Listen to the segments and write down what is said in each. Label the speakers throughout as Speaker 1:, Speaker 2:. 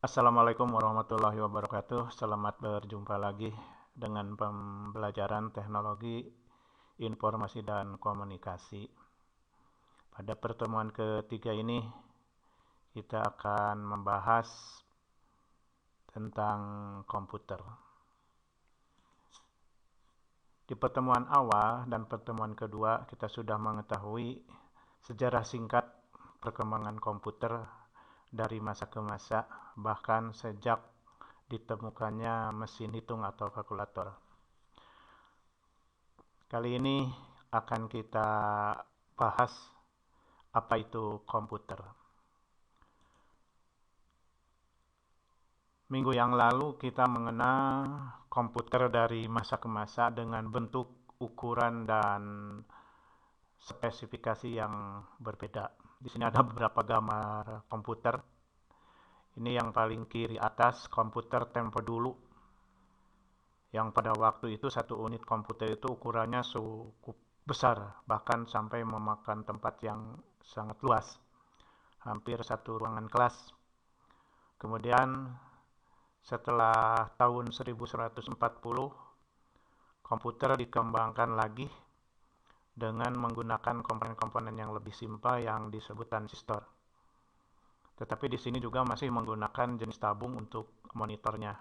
Speaker 1: Assalamualaikum warahmatullahi wabarakatuh. Selamat berjumpa lagi dengan pembelajaran teknologi informasi dan komunikasi. Pada pertemuan ketiga ini, kita akan membahas tentang komputer. Di pertemuan awal dan pertemuan kedua, kita sudah mengetahui sejarah singkat perkembangan komputer dari masa ke masa, bahkan sejak ditemukannya mesin hitung atau kalkulator. Kali ini akan kita bahas apa itu komputer. Minggu yang lalu kita mengenal komputer dari masa ke masa dengan bentuk, ukuran, dan spesifikasi yang berbeda. Di sini ada beberapa gambar komputer. Ini yang paling kiri atas, komputer tempo dulu. Yang pada waktu itu satu unit komputer itu ukurannya cukup besar, bahkan sampai memakan tempat yang sangat luas, hampir satu ruangan kelas. Kemudian setelah tahun 1140, komputer dikembangkan lagi dengan menggunakan komponen-komponen yang lebih simpel yang disebut transistor. Tetapi di sini juga masih menggunakan jenis tabung untuk monitornya.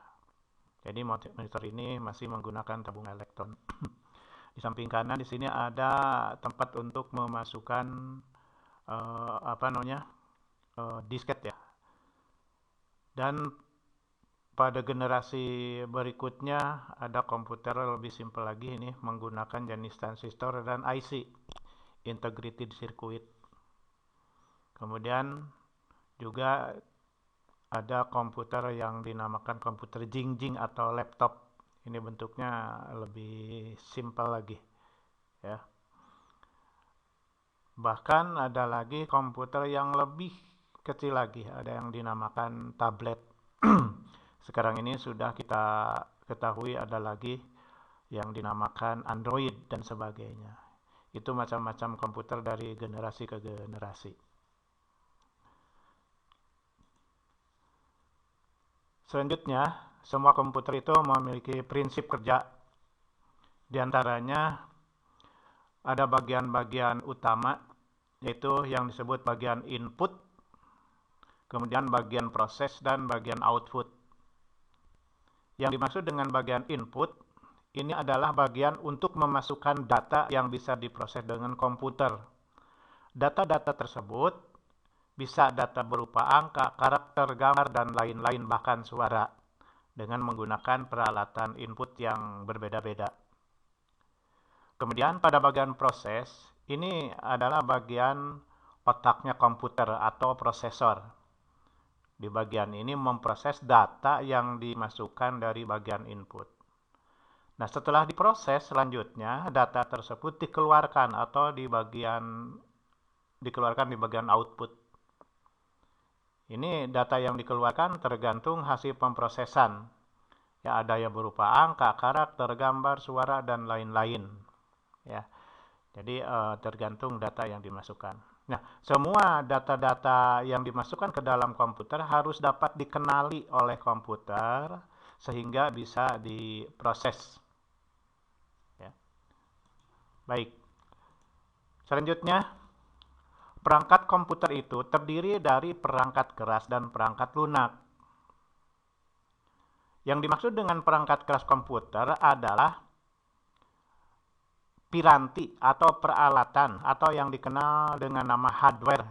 Speaker 1: Jadi monitor ini masih menggunakan tabung elektron. Di samping kanan di sini ada tempat untuk memasukkan disket ya. Dan pada generasi berikutnya ada komputer lebih simpel lagi ini menggunakan jenis transistor dan IC, integrated circuit. Kemudian juga ada komputer yang dinamakan komputer jingjing atau laptop. Ini bentuknya lebih simpel lagi ya. Bahkan ada lagi komputer yang lebih kecil lagi, ada yang dinamakan tablet. Sekarang ini sudah kita ketahui ada lagi yang dinamakan Android dan sebagainya. Itu macam-macam komputer dari generasi ke generasi. Selanjutnya, semua komputer itu memiliki prinsip kerja. Di antaranya ada bagian-bagian utama, yaitu yang disebut bagian input, kemudian bagian proses, dan bagian output. Yang dimaksud dengan bagian input, ini adalah bagian untuk memasukkan data yang bisa diproses dengan komputer. Data-data tersebut bisa data berupa angka, karakter, gambar, dan lain-lain, bahkan suara, dengan menggunakan peralatan input yang berbeda-beda. Kemudian pada bagian proses, ini adalah bagian otaknya komputer atau prosesor. Di bagian ini memproses data yang dimasukkan dari bagian input. Nah, setelah diproses selanjutnya data tersebut dikeluarkan atau dikeluarkan di bagian output. Ini data yang dikeluarkan tergantung hasil pemrosesan. Ya, ada yang berupa angka, karakter, gambar, suara, dan lain-lain. Ya. Jadi tergantung data yang dimasukkan. Nah, semua data-data yang dimasukkan ke dalam komputer harus dapat dikenali oleh komputer sehingga bisa diproses. Ya. Baik. Selanjutnya, perangkat komputer itu terdiri dari perangkat keras dan perangkat lunak. Yang dimaksud dengan perangkat keras komputer adalah piranti atau peralatan atau yang dikenal dengan nama hardware,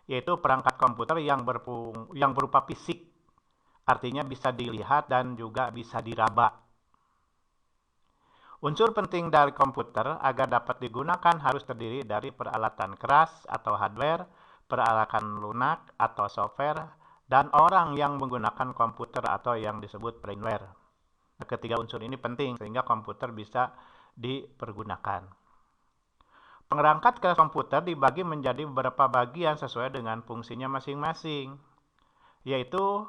Speaker 1: yaitu perangkat komputer yang berupa fisik, artinya bisa dilihat dan juga bisa diraba. Unsur penting dari komputer agar dapat digunakan harus terdiri dari peralatan keras atau hardware, peralatan lunak atau software, dan orang yang menggunakan komputer atau yang disebut brainware. Ketiga unsur ini penting sehingga komputer bisa dipergunakan. Perangkat keras komputer dibagi menjadi beberapa bagian sesuai dengan fungsinya masing-masing, yaitu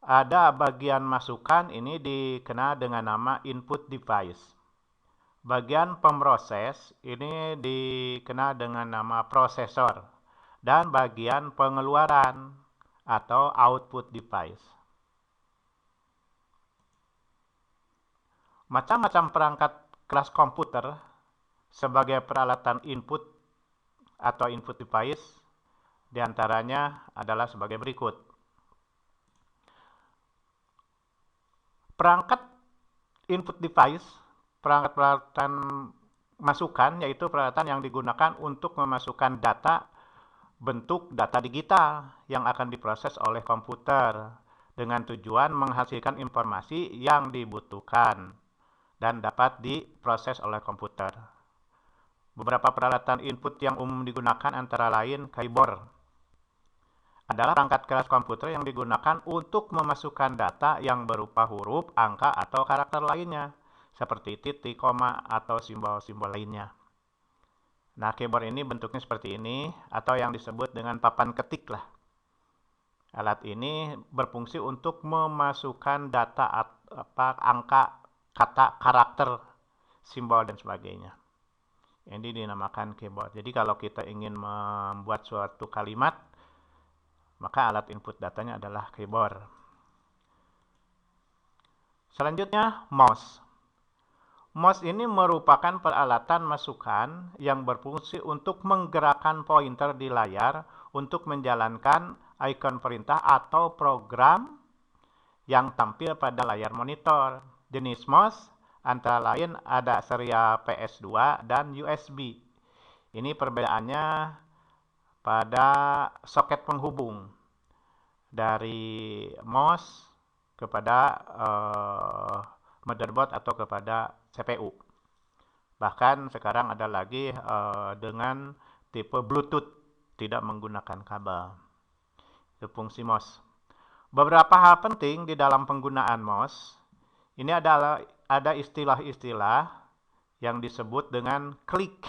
Speaker 1: ada bagian masukan, ini dikenal dengan nama input device. Bagian pemroses ini dikenal dengan nama prosesor. Dan bagian pengeluaran atau output device. Macam-macam perangkat kelas komputer sebagai peralatan input atau input device diantaranya adalah sebagai berikut. Perangkat input device, perangkat peralatan masukan, yaitu peralatan yang digunakan untuk memasukkan data bentuk data digital yang akan diproses oleh komputer dengan tujuan menghasilkan informasi yang dibutuhkan dan dapat diproses oleh komputer. Beberapa peralatan input yang umum digunakan antara lain keyboard. Adalah perangkat kelas komputer yang digunakan untuk memasukkan data yang berupa huruf, angka, atau karakter lainnya, seperti titik, koma, atau simbol-simbol lainnya. Nah, keyboard ini bentuknya seperti ini, atau yang disebut dengan papan ketik lah. Alat ini berfungsi untuk memasukkan data, angka, kata, karakter, simbol, dan sebagainya. Ini dinamakan keyboard. Jadi kalau kita ingin membuat suatu kalimat, maka alat input datanya adalah keyboard. Selanjutnya, mouse. Mouse ini merupakan peralatan masukan yang berfungsi untuk menggerakkan pointer di layar untuk menjalankan ikon perintah atau program yang tampil pada layar monitor. Jenis mouse antara lain ada serial PS2 dan USB. Ini perbedaannya pada soket penghubung dari mouse kepada motherboard atau kepada CPU. Bahkan sekarang ada lagi dengan tipe Bluetooth, tidak menggunakan kabel. Itu fungsi mouse. Beberapa hal penting di dalam penggunaan mouse, ini adalah ada istilah-istilah yang disebut dengan klik.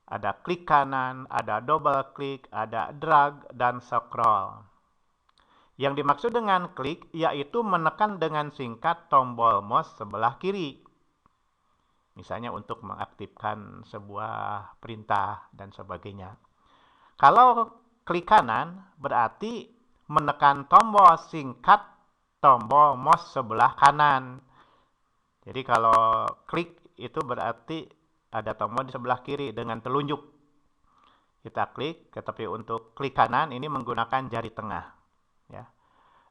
Speaker 1: Ada klik kanan, ada double klik, ada drag, dan scroll. Yang dimaksud dengan klik yaitu menekan dengan singkat tombol mouse sebelah kiri. Misalnya untuk mengaktifkan sebuah perintah dan sebagainya. Kalau klik kanan berarti menekan tombol singkat tombol mouse sebelah kanan. Jadi kalau klik itu berarti ada tombol di sebelah kiri dengan telunjuk. Kita klik, tetapi untuk klik kanan ini menggunakan jari tengah. Ya.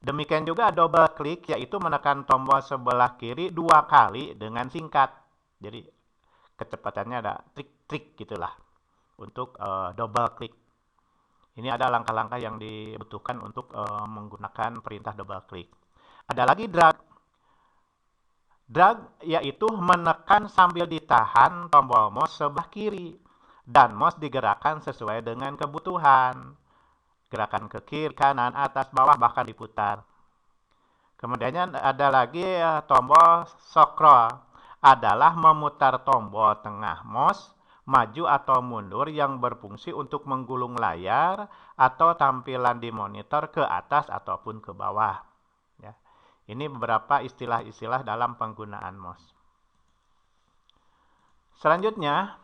Speaker 1: Demikian juga double klik, yaitu menekan tombol sebelah kiri 2 kali dengan singkat. Jadi kecepatannya ada trik-trik gitulah untuk double klik. Ini ada langkah-langkah yang dibutuhkan untuk menggunakan perintah double klik. Ada lagi drag. Drag yaitu menekan sambil ditahan tombol mouse sebelah kiri dan mouse digerakkan sesuai dengan kebutuhan. Gerakan ke kiri, kanan, atas, bawah, bahkan diputar. Kemudian ada lagi tombol scroll. Adalah memutar tombol tengah mouse, maju atau mundur yang berfungsi untuk menggulung layar atau tampilan di monitor ke atas ataupun ke bawah. Ya. Ini beberapa istilah-istilah dalam penggunaan mouse. Selanjutnya,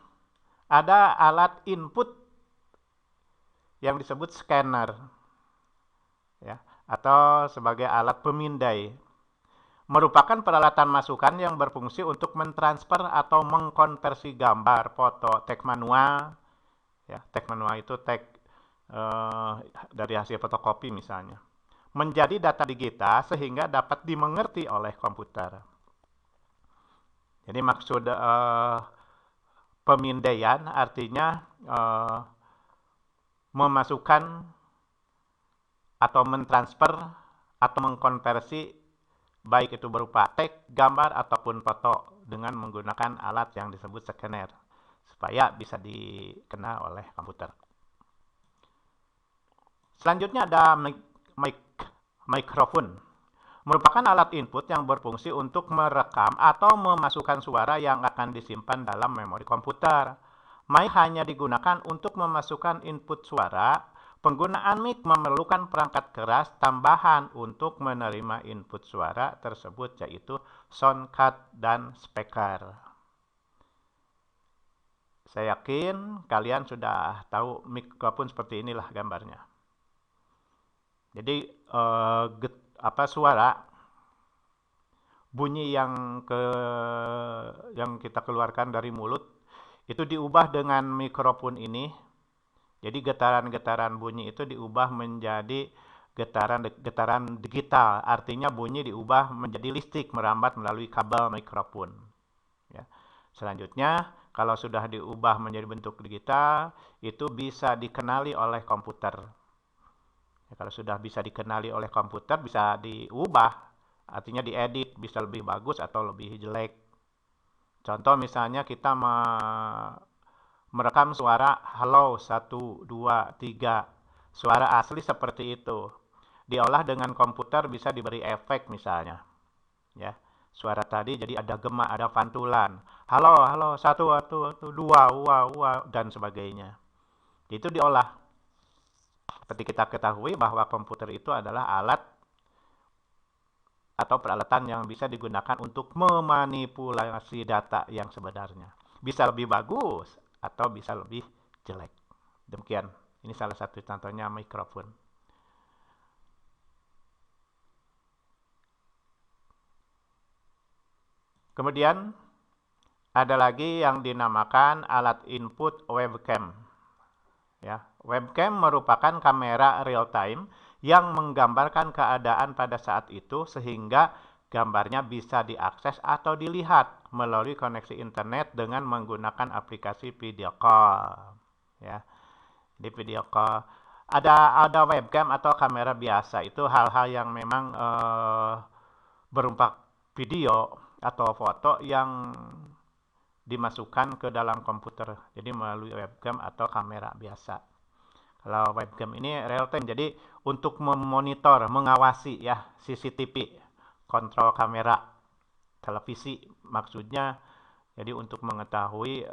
Speaker 1: ada alat input yang disebut scanner, ya, atau sebagai alat pemindai. Merupakan peralatan masukan yang berfungsi untuk mentransfer atau mengkonversi gambar, foto, teks manual. Ya, teks manual itu teks dari hasil fotokopi misalnya, menjadi data digital sehingga dapat dimengerti oleh komputer. Jadi maksud pemindaian artinya memasukkan atau mentransfer atau mengkonversi baik itu berupa teks, gambar, ataupun foto dengan menggunakan alat yang disebut scanner supaya bisa dikenal oleh komputer. Selanjutnya ada mikrofon. Merupakan alat input yang berfungsi untuk merekam atau memasukkan suara yang akan disimpan dalam memori komputer. Mic hanya digunakan untuk memasukkan input suara. Penggunaan mic memerlukan perangkat keras tambahan untuk menerima input suara tersebut, yaitu sound card dan speaker. Saya yakin kalian sudah tahu mikrofon seperti inilah gambarnya. Jadi suara bunyi yang kita keluarkan dari mulut itu diubah dengan mikrofon ini. Jadi getaran-getaran bunyi itu diubah menjadi getaran digital. Artinya bunyi diubah menjadi listrik merambat melalui kabel mikrofon. Ya. Selanjutnya, kalau sudah diubah menjadi bentuk digital, itu bisa dikenali oleh komputer. Ya, kalau sudah bisa dikenali oleh komputer, bisa diubah, artinya diedit, bisa lebih bagus atau lebih jelek. Contoh misalnya kita merekam suara halo 1, 2, 3. Suara asli seperti itu. Diolah dengan komputer bisa diberi efek misalnya. Ya. Suara tadi jadi ada gema, ada pantulan. Halo, halo, 1, 1, 1, 2, wah, wah, dan sebagainya. Itu diolah. Seperti kita ketahui bahwa komputer itu adalah alat atau peralatan yang bisa digunakan untuk memanipulasi data yang sebenarnya. Bisa lebih bagus atau bisa lebih jelek. Demikian. Ini salah satu contohnya mikrofon. Kemudian ada lagi yang dinamakan alat input webcam. Ya, webcam merupakan kamera real time yang menggambarkan keadaan pada saat itu sehingga gambarnya bisa diakses atau dilihat melalui koneksi internet dengan menggunakan aplikasi video call. Ya, di video call ada webcam atau kamera biasa, itu hal-hal yang memang berupa video atau foto yang dimasukkan ke dalam komputer, jadi melalui webcam atau kamera biasa. Kalau webcam ini real time, jadi untuk memonitor, mengawasi ya CCTV, kontrol kamera televisi maksudnya, jadi untuk mengetahui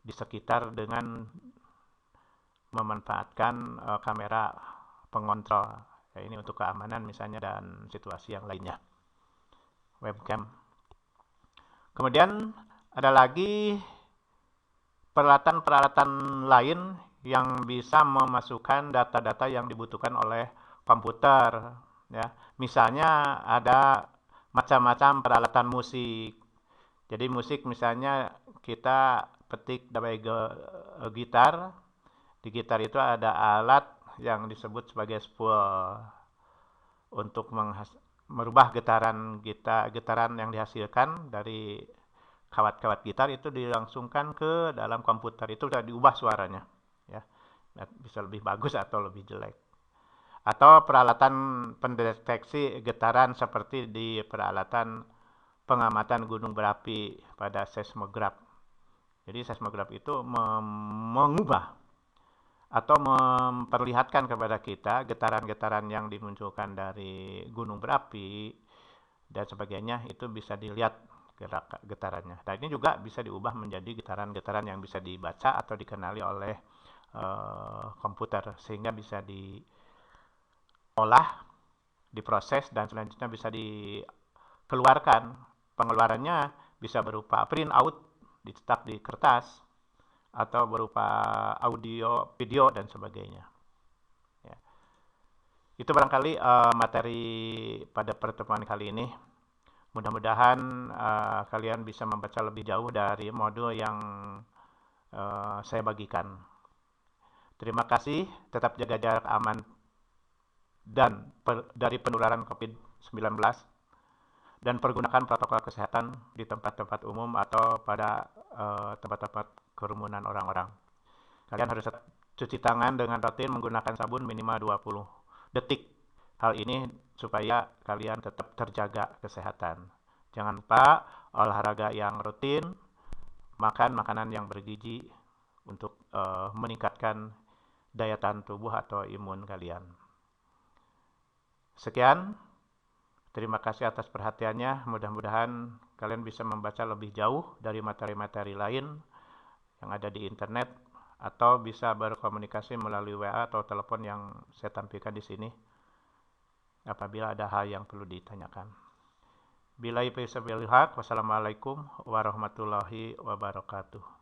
Speaker 1: di sekitar dengan memanfaatkan kamera pengontrol. Ya, ini untuk keamanan misalnya dan situasi yang lainnya. Webcam. Kemudian ada lagi peralatan-peralatan lain yang bisa memasukkan data-data yang dibutuhkan oleh komputer. Ya, misalnya ada macam-macam peralatan musik. Jadi musik misalnya kita petik dari gitar. Di gitar itu ada alat yang disebut sebagai spool untuk merubah getaran yang dihasilkan dari kawat-kawat gitar itu dilangsungkan ke dalam komputer, itu sudah diubah suaranya, ya, bisa lebih bagus atau lebih jelek. Atau peralatan pendeteksi getaran seperti di peralatan pengamatan gunung berapi pada seismograf. Jadi seismograf itu mengubah atau memperlihatkan kepada kita getaran-getaran yang dimunculkan dari gunung berapi dan sebagainya, itu bisa dilihat getarannya. Nah, ini juga bisa diubah menjadi getaran-getaran yang bisa dibaca atau dikenali oleh komputer, sehingga bisa diolah, diproses, dan selanjutnya bisa dikeluarkan. Pengeluarannya bisa berupa print out, dicetak di kertas, atau berupa audio, video, dan sebagainya. Ya. Itu barangkali materi pada pertemuan kali ini. Mudah-mudahan kalian bisa membaca lebih jauh dari modul yang saya bagikan. Terima kasih, tetap jaga jarak aman dan dari penularan COVID-19, dan pergunakan protokol kesehatan di tempat-tempat umum atau pada tempat-tempat kerumunan orang-orang. Kalian harus cuci tangan dengan rutin menggunakan sabun minimal 20 detik. Hal ini supaya kalian tetap terjaga kesehatan. Jangan lupa olahraga yang rutin, makan makanan yang bergizi untuk meningkatkan daya tahan tubuh atau imun kalian. Sekian, terima kasih atas perhatiannya. Mudah-mudahan kalian bisa membaca lebih jauh dari materi-materi lain yang ada di internet, atau bisa berkomunikasi melalui WA atau telepon yang saya tampilkan di sini apabila ada hal yang perlu ditanyakan. Billahi taufiq wal hidayah. Wassalamualaikum warahmatullahi wabarakatuh.